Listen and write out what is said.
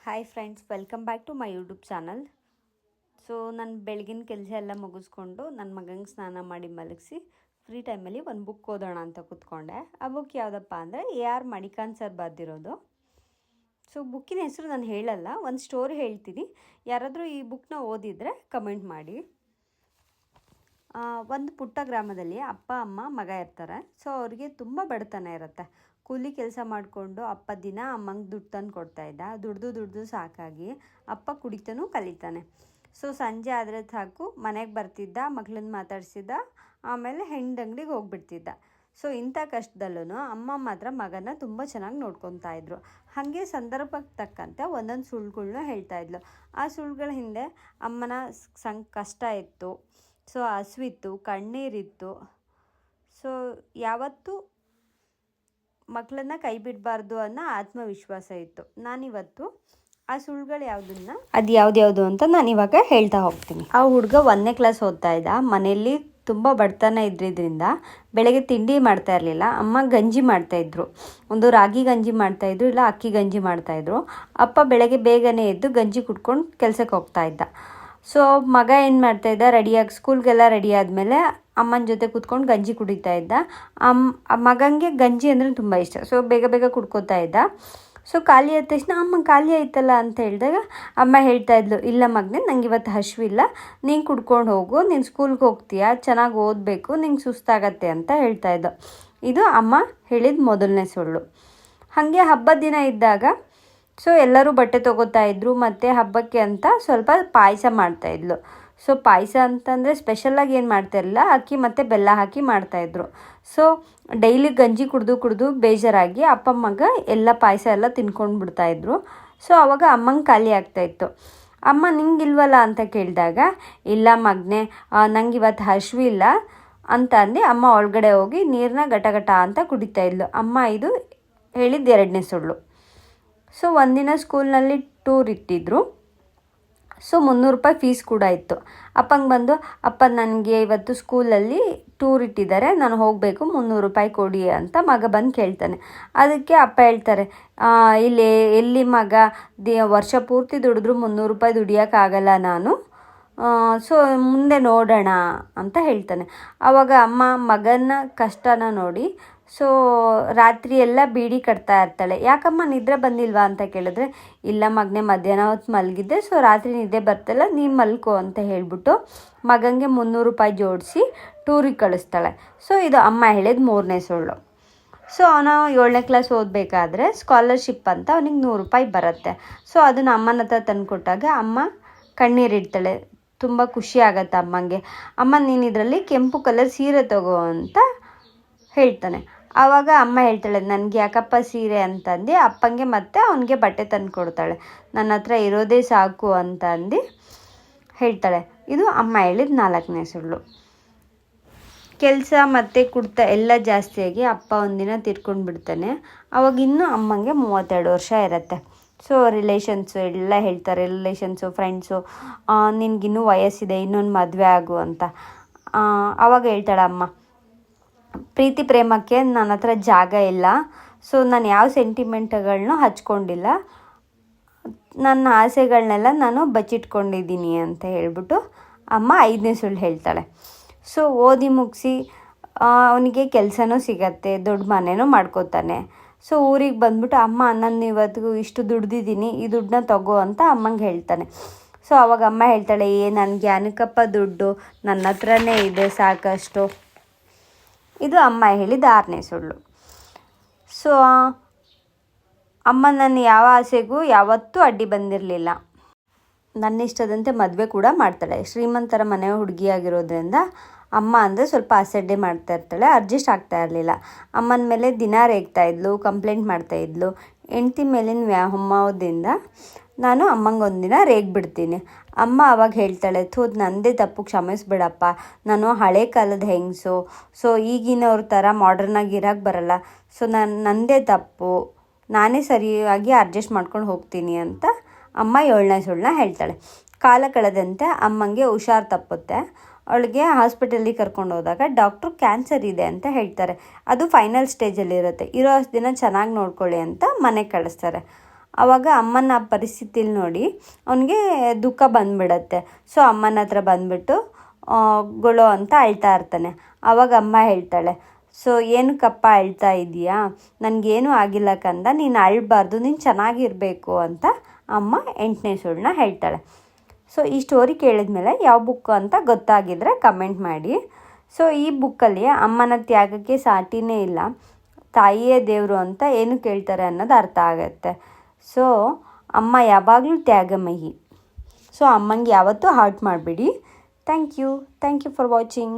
Hi friends, welcome back to my YouTube channel. So ನಾನು ಬೆಳಗಿನ ಕೆಲಸ ಎಲ್ಲ ಮುಗಿಸ್ಕೊಂಡು ನನ್ನ ಮಗಂಗೆ ಸ್ನಾನ ಮಾಡಿ ಮಲಗಿಸಿ ಫ್ರೀ ಟೈಮಲ್ಲಿ ಒಂದು ಬುಕ್ ಓದೋಣ ಅಂತ ಕೂತ್ಕೊಂಡೆ. ಆ ಬುಕ್ ಯಾವುದಪ್ಪ ಅಂದರೆ AR ಮಣಿಕಾಂತ್ ಸರ್ ಬರೆದಿರೋದು. ಸೊ ಬುಕ್ಕಿನ ಹೆಸರು ನಾನು ಹೇಳಲ್ಲ, ಒಂದು ಸ್ಟೋರಿ ಹೇಳ್ತೀನಿ. ಯಾರಾದರೂ ಈ ಬುಕ್ನ ಓದಿದರೆ ಕಮೆಂಟ್ ಮಾಡಿ. ಒಂದು ಪುಟ್ಟ ಗ್ರಾಮದಲ್ಲಿ ಅಪ್ಪ ಅಮ್ಮ ಮಗ ಇರ್ತಾರೆ. ಸೊ ಅವ್ರಿಗೆ ತುಂಬ ಬಡತನ ಇರುತ್ತೆ. ಕೂಲಿ ಕೆಲಸ ಮಾಡಿಕೊಂಡು ಅಪ್ಪ ದಿನ ಅಮ್ಮಂಗೆ ದುಡ್ಡು ತಂದು ಕೊಡ್ತಾಯಿದ್ದ. ದುಡ್ದು ಸಾಕಾಗಿ ಅಪ್ಪ ಕುಡಿತಾನೂ ಕಲಿತಾನೆ. ಸೊ ಸಂಜೆ ಆದರೆ ಸಾಕು ಮನೆಗೆ ಬರ್ತಿದ್ದ, ಮಗಳನ್ನ ಮಾತಾಡ್ಸಿದ್ದ, ಆಮೇಲೆ ಹೆಣ್ಣಂಗಡಿಗೆ ಹೋಗ್ಬಿಡ್ತಿದ್ದ. ಸೊ ಇಂಥ ಕಷ್ಟದಲ್ಲೂ ಅಮ್ಮ ಮಾತ್ರ ಮಗನ ತುಂಬ ಚೆನ್ನಾಗಿ ನೋಡ್ಕೊತಾ ಇದ್ರು. ಹಾಗೆ ಸಂದರ್ಭಕ್ಕೆ ತಕ್ಕಂತೆ ಒಂದೊಂದು ಸುಳ್ಳುಗಳ್ನ ಹೇಳ್ತಾಯಿದ್ಲು. ಆ ಸುಳ್ಳುಗಳ ಹಿಂದೆ ಅಮ್ಮನ ಕಷ್ಟ ಇತ್ತು, ಸೊ ಹಸುವಿತ್ತು, ಕಣ್ಣೀರಿತ್ತು. ಸೊ ಯಾವತ್ತೂ ಮಕ್ಕಳನ್ನ ಕೈ ಬಿಡಬಾರ್ದು ಅನ್ನೋ ಆತ್ಮವಿಶ್ವಾಸ ಇತ್ತು. ನಾನಿವತ್ತು ಆ ಸುಳ್ಳುಗಳು ಅದು ಯಾವ್ದು ಅಂತ ನಾನಿವಾಗ ಹೇಳ್ತಾ ಹೋಗ್ತೀನಿ. ಆ ಹುಡುಗ 1ನೇ ಕ್ಲಾಸ್ ಓದ್ತಾ ಇದ್ದ. ಮನೆಯಲ್ಲಿ ತುಂಬ ಬಡತನ ಇದ್ದಿದ್ದರಿಂದ ಬೆಳಗ್ಗೆ ತಿಂಡಿ ಮಾಡ್ತಾ ಇರಲಿಲ್ಲ. ಅಮ್ಮ ಗಂಜಿ ಮಾಡ್ತಾಯಿದ್ರು. ಒಂದು ರಾಗಿ ಗಂಜಿ ಮಾಡ್ತಾಯಿದ್ರು, ಇಲ್ಲ ಅಕ್ಕಿ ಗಂಜಿ ಮಾಡ್ತಾಯಿದ್ರು. ಅಪ್ಪ ಬೆಳಗ್ಗೆ ಬೇಗನೆ ಎದ್ದು ಗಂಜಿ ಕುಟ್ಕೊಂಡು ಕೆಲಸಕ್ಕೆ ಹೋಗ್ತಾ ಇದ್ದ. ಸೊ ಮಗ ಏನು ಮಾಡ್ತಾಯಿದ್ದ, ರೆಡಿಯಾಗಿ ಸ್ಕೂಲ್ಗೆಲ್ಲ ರೆಡಿ ಆದಮೇಲೆ ಅಮ್ಮನ ಜೊತೆ ಕೂತ್ಕೊಂಡು ಗಂಜಿ ಕುಡಿತಾ ಇದ್ದ. ಮಗನಿಗೆ ಗಂಜಿ ಅಂದರೆ ತುಂಬ ಇಷ್ಟ. ಸೊ ಬೇಗ ಕುಡ್ಕೋತಾ ಇದ್ದ. ಸೊ ಖಾಲಿ ಆದ ತಕ್ಷಣ ಅಮ್ಮ ಖಾಲಿ ಆಯ್ತಲ್ಲ ಅಂತ ಹೇಳಿದಾಗ ಅಮ್ಮ ಹೇಳ್ತಾಯಿದ್ಲು, ಇಲ್ಲ ಮಗನೇ, ನಂಗೆ ಇವತ್ತು ಹಸಿವಿಲ್ಲ, ನೀನು ಕುಡ್ಕೊಂಡು ಹೋಗು, ನೀನು ಸ್ಕೂಲ್ಗೆ ಹೋಗ್ತೀಯಾ, ಚೆನ್ನಾಗಿ ಓದಬೇಕು, ನಿಂಗೆ ಸುಸ್ತಾಗತ್ತೆ ಅಂತ ಹೇಳ್ತಾಯಿದ್ದು. ಇದು ಅಮ್ಮ ಹೇಳಿದ ಮೊದಲನೇ ಸುಳ್ಳು. ಹಾಗೆ ಹಬ್ಬದ ದಿನ ಇದ್ದಾಗ ಸೊ ಎಲ್ಲರೂ ಬಟ್ಟೆ ತೊಗೋತಾ ಇದ್ರು, ಮತ್ತು ಹಬ್ಬಕ್ಕೆ ಅಂತ ಸ್ವಲ್ಪ ಪಾಯಸ ಮಾಡ್ತಾಯಿದ್ಲು. ಸೊ ಪಾಯಸ ಅಂತಂದರೆ ಸ್ಪೆಷಲಾಗಿ ಏನು ಮಾಡ್ತಾಯಿರಲಿಲ್ಲ, ಅಕ್ಕಿ ಮತ್ತು ಬೆಲ್ಲ ಹಾಕಿ ಮಾಡ್ತಾಯಿದ್ರು. ಸೊ ಡೈಲಿ ಗಂಜಿ ಕುಡಿದು ಬೇಜಾರಾಗಿ ಅಪ್ಪ ಮಗ ಎಲ್ಲ ಪಾಯಸ ಎಲ್ಲ ತಿನ್ಕೊಂಡು ಬಿಡ್ತಾಯಿದ್ರು. ಸೊ ಆವಾಗ ಅಮ್ಮಂಗೆ ಖಾಲಿ ಆಗ್ತಾಯಿತ್ತು. ಅಮ್ಮ ನಿಂಗಿಲ್ವಲ್ಲ ಅಂತ ಕೇಳಿದಾಗ, ಇಲ್ಲ ಮಗನೇ, ನಂಗೆ ಇವತ್ತು ಹಸಿವಿಲ್ಲ ಅಂತ ಅಂದು ಅಮ್ಮ ಒಳಗಡೆ ಹೋಗಿ ನೀರನ್ನ ಗಟ ಅಂತ ಕುಡಿತಾಯಿದ್ಲು. ಅಮ್ಮ ಇದು ಹೇಳಿದ್ದು 2ನೇ ಸುಳ್ಳು. ಸೊ ಒಂದಿನ ಸ್ಕೂಲ್ನಲ್ಲಿ ಟೂರ್ ಇಟ್ಟಿದ್ರು. ಸೊ 300 ರೂಪಾಯಿ ಫೀಸ್ ಕೂಡ ಇತ್ತು. ಅಪ್ಪಂಗೆ ಬಂದು, ಅಪ್ಪ ನನಗೆ ಇವತ್ತು ಸ್ಕೂಲಲ್ಲಿ ಟೂರ್ ಇಟ್ಟಿದ್ದಾರೆ, ನಾನು ಹೋಗಬೇಕು, 300 ರೂಪಾಯಿ ಕೊಡಿ ಅಂತ ಮಗ ಬಂದು ಕೇಳ್ತಾನೆ. ಅದಕ್ಕೆ ಅಪ್ಪ ಹೇಳ್ತಾರೆ, ಎಲ್ಲಿ ಮಗ, ವರ್ಷ ಪೂರ್ತಿ ದುಡಿದ್ರು 300 ರೂಪಾಯಿ ದುಡಿಯೋಕ್ಕಾಗಲ್ಲ ನಾನು, ಸೊ ಮುಂದೆ ನೋಡೋಣ ಅಂತ ಹೇಳ್ತಾನೆ. ಆವಾಗ ಅಮ್ಮ ಮಗನ ಕಷ್ಟನ ನೋಡಿ ಸೊ ರಾತ್ರಿ ಎಲ್ಲ ಬೀಡಿ ಕಟ್ತಾ ಇರ್ತಾಳೆ. ಯಾಕಮ್ಮ ನಿದ್ರೆ ಬಂದಿಲ್ವಾ ಅಂತ ಕೇಳಿದ್ರೆ, ಇಲ್ಲ ಮಗನೇ, ಮಧ್ಯಾಹ್ನ ಹೊತ್ತು ಮಲಗಿದ್ದೆ, ಸೊ ರಾತ್ರಿ ನಿದ್ದೆ ಬರ್ತಿಲ್ಲ, ನೀನು ಮಲ್ಕೋ ಅಂತ ಹೇಳ್ಬಿಟ್ಟು ಮಗನಿಗೆ 300 ರೂಪಾಯಿ ಜೋಡಿಸಿ ಟೂರಿಗೆ ಕಳಿಸ್ತಾಳೆ. ಸೊ ಇದು ಅಮ್ಮ ಹೇಳಿದ 3ನೇ ಸುಳ್ಳು. ಸೊ ಅವನು 7ನೇ ಕ್ಲಾಸ್ ಓದಬೇಕಾದ್ರೆ ಸ್ಕಾಲರ್ಶಿಪ್ ಅಂತ ಅವನಿಗೆ 100 ರೂಪಾಯಿ ಬರುತ್ತೆ. ಸೊ ಅದನ್ನು ಅಮ್ಮನ ಹತ್ರ ತಂದು ಕೊಟ್ಟಾಗ ಅಮ್ಮ ಕಣ್ಣೀರಿಡ್ತಾಳೆ. ತುಂಬ ಖುಷಿ ಆಗತ್ತೆ ಅಮ್ಮಂಗೆ. ಅಮ್ಮ, ನೀನು ಇದರಲ್ಲಿ ಕೆಂಪು ಕಲರ್ ಸೀರೆ ತಗೋ ಅಂತ ಹೇಳ್ತಾನೆ. ಆವಾಗ ಅಮ್ಮ ಹೇಳ್ತಾಳೆ, ನನಗೆ ಯಾಕಪ್ಪ ಸೀರೆ ಅಂತಂದು ಅಪ್ಪಂಗೆ ಮತ್ತು ಅವನಿಗೆ ಬಟ್ಟೆ ತಂದು ಕೊಡ್ತಾಳೆ. ನನ್ನ ಹತ್ರ ಇರೋದೇ ಸಾಕು ಅಂತ ಅಂದು ಹೇಳ್ತಾಳೆ. ಇದು ಅಮ್ಮ ಹೇಳಿದ 4ನೇ ಸುಳ್ಳು. ಕೆಲಸ ಮತ್ತು ಕುಡ್ತಾ ಎಲ್ಲ ಜಾಸ್ತಿಯಾಗಿ ಅಪ್ಪ ಒಂದಿನ ತೀರ್ಕೊಂಡು ಬಿಡ್ತಾನೆ. ಅವಾಗ ಇನ್ನೂ ಅಮ್ಮಂಗೆ 32 ವರ್ಷ ಇರುತ್ತೆ. ಸೊ ರಿಲೇಷನ್ಸು ಎಲ್ಲ ಹೇಳ್ತಾರೆ, ರಿಲೇಷನ್ಸು, ಫ್ರೆಂಡ್ಸು, ನಿನಗಿನ್ನೂ ವಯಸ್ಸಿದೆ, ಇನ್ನೊಂದು ಮದುವೆ ಆಗು ಅಂತ. ಆವಾಗ ಹೇಳ್ತಾಳೆ ಅಮ್ಮ, ಪ್ರೀತಿ ಪ್ರೇಮಕ್ಕೆ ನನ್ನ ಹತ್ರ ಜಾಗ ಇಲ್ಲ, ಸೊ ನಾನು ಯಾವ ಸೆಂಟಿಮೆಂಟ್ಗಳನ್ನೂ ಹಚ್ಕೊಂಡಿಲ್ಲ, ನನ್ನ ಆಸೆಗಳನ್ನೆಲ್ಲ ನಾನು ಬಚ್ಚಿಟ್ಕೊಂಡಿದ್ದೀನಿ ಅಂತ ಹೇಳ್ಬಿಟ್ಟು ಅಮ್ಮ 5ನೇ ಸುಳ್ಳು ಹೇಳ್ತಾಳೆ. ಸೊ ಓದಿ ಮುಗಿಸಿ ಅವನಿಗೆ ಕೆಲಸನೂ ಸಿಗತ್ತೆ, ದೊಡ್ಡ ಮನೆನೂ ಮಾಡ್ಕೋತಾನೆ. ಸೊ ಊರಿಗೆ ಬಂದ್ಬಿಟ್ಟು, ಅಮ್ಮ ನಾನು ಇವತ್ತಿಗೂ ಇಷ್ಟು ದುಡ್ದಿದ್ದೀನಿ, ಈ ದುಡ್ಡನ್ನ ತಗೋ ಅಂತ ಅಮ್ಮಂಗೆ ಹೇಳ್ತಾನೆ. ಸೊ ಅವಾಗ ಅಮ್ಮ ಹೇಳ್ತಾಳೆ, ನನಗೆ ಏನಕ್ಕಪ್ಪ ದುಡ್ಡು, ನನ್ನ ಹತ್ರನೇ ಇದೆ ಸಾಕಷ್ಟು. ಇದು ಅಮ್ಮ ಹೇಳಿದ 6ನೇ ಸುಳ್ಳು. ಸೊ ಅಮ್ಮ ನನ್ನ ಯಾವ ಆಸೆಗೂ ಯಾವತ್ತೂ ಅಡ್ಡಿ ಬಂದಿರಲಿಲ್ಲ. ನನ್ನ ಇಷ್ಟದಂತೆ ಮದುವೆ ಕೂಡ ಮಾಡ್ತಾಳೆ. ಶ್ರೀಮಂತರ ಮನೆ ಹುಡುಗಿಯಾಗಿರೋದ್ರಿಂದ ಅಮ್ಮ ಅಂದರೆ ಸ್ವಲ್ಪ ಅಸಡ್ಡೆ ಮಾಡ್ತಾ ಇರ್ತಾಳೆ, ಅಡ್ಜಸ್ಟ್ ಆಗ್ತಾ ಇರಲಿಲ್ಲ. ಅಮ್ಮನ ಮೇಲೆ ದಿನ ರೇಗ್ತಾಯಿದ್ಲು, ಕಂಪ್ಲೇಂಟ್ ಮಾಡ್ತಾಯಿದ್ಲು. ಹೆಂಡ್ತಿ ಮೇಲಿನ ವ್ಯಾಮೋಹದಿಂದ ನಾನು ಅಮ್ಮಂಗೆ ಒಂದಿನ ರೇಗ್ಬಿಡ್ತೀನಿ. ಅಮ್ಮ ಅವಾಗ ಹೇಳ್ತಾಳೆ, ನಂದೇ ತಪ್ಪು, ಕ್ಷಮಿಸ್ಬಿಡಪ್ಪ, ನಾನು ಹಳೆ ಕಾಲದ ಹೆಂಗಸು, ಸೊ ಈಗಿನವ್ರ ಥರ ಮಾಡರ್ನಾಗಿ ಇರೋಕ್ಕೆ ಬರಲ್ಲ, ಸೊ ನಂದೇ ತಪ್ಪು, ನಾನೇ ಸರಿಯಾಗಿ ಅಡ್ಜಸ್ಟ್ ಮಾಡ್ಕೊಂಡು ಹೋಗ್ತೀನಿ ಅಂತ ಅಮ್ಮ 7ನೇ ಸುಳ್ಳನ್ನ ಹೇಳ್ತಾಳೆ. ಕಾಲ ಕಳೆದಂತೆ ಅಮ್ಮಂಗೆ ಹುಷಾರು ತಪ್ಪುತ್ತೆ. ಅವಳಿಗೆ ಹಾಸ್ಪಿಟಲಿಗೆ ಕರ್ಕೊಂಡು ಹೋದಾಗ ಡಾಕ್ಟ್ರು ಕ್ಯಾನ್ಸರ್ ಇದೆ ಅಂತ ಹೇಳ್ತಾರೆ. ಅದು ಫೈನಲ್ ಸ್ಟೇಜಲ್ಲಿರುತ್ತೆ, ಇರೋ ಅಷ್ಟು ದಿನ ಚೆನ್ನಾಗಿ ನೋಡ್ಕೊಳ್ಳಿ ಅಂತ ಮನೆಗೆ ಕಳಿಸ್ತಾರೆ. ಆವಾಗ ಅಮ್ಮನ ಪರಿಸ್ಥಿತಿಲಿ ನೋಡಿ ಅವನಿಗೆ ದುಃಖ ಬಂದ್ಬಿಡತ್ತೆ. ಸೊ ಅಮ್ಮನ ಹತ್ರ ಬಂದ್ಬಿಟ್ಟು ಗೊಳೋ ಅಂತ ಅಳ್ತಾ ಇರ್ತಾನೆ. ಆವಾಗ ಅಮ್ಮ ಹೇಳ್ತಾಳೆ, ಸೊ ಏನಕ್ಕಪ್ಪ ಅಳ್ತಾ ಇದೀಯಾ, ನನಗೇನು ಆಗಿಲ್ಲ ಕಂದ, ನೀನು ಅಳಬಾರ್ದು, ನೀನು ಚೆನ್ನಾಗಿರಬೇಕು ಅಂತ ಅಮ್ಮ 8ನೇ ಸುಳ್ಳನ್ನ ಹೇಳ್ತಾಳೆ. ಸೊ ಈ ಸ್ಟೋರಿ ಕೇಳಿದ್ಮೇಲೆ ಯಾವ ಬುಕ್ಕು ಅಂತ ಗೊತ್ತಾಗಿದ್ರೆ ಕಮೆಂಟ್ ಮಾಡಿ. ಸೊ ಈ ಬುಕ್ಕಲ್ಲಿ ಅಮ್ಮನ ತ್ಯಾಗಕ್ಕೆ ಸಾಟಿನೇ ಇಲ್ಲ, ತಾಯಿಯೇ ದೇವರು ಅಂತ ಏನು ಕೇಳ್ತಾರೆ ಅನ್ನೋದು ಅರ್ಥ ಆಗುತ್ತೆ. ಸೊ ಅಮ್ಮ ಯಾವಾಗಲೂ ತ್ಯಾಗಮಯಿ. ಸೊ ಅಮ್ಮಂಗೆ ಯಾವತ್ತೂ ಹರ್ಟ್ ಮಾಡಬೇಡಿ. Thank you for watching.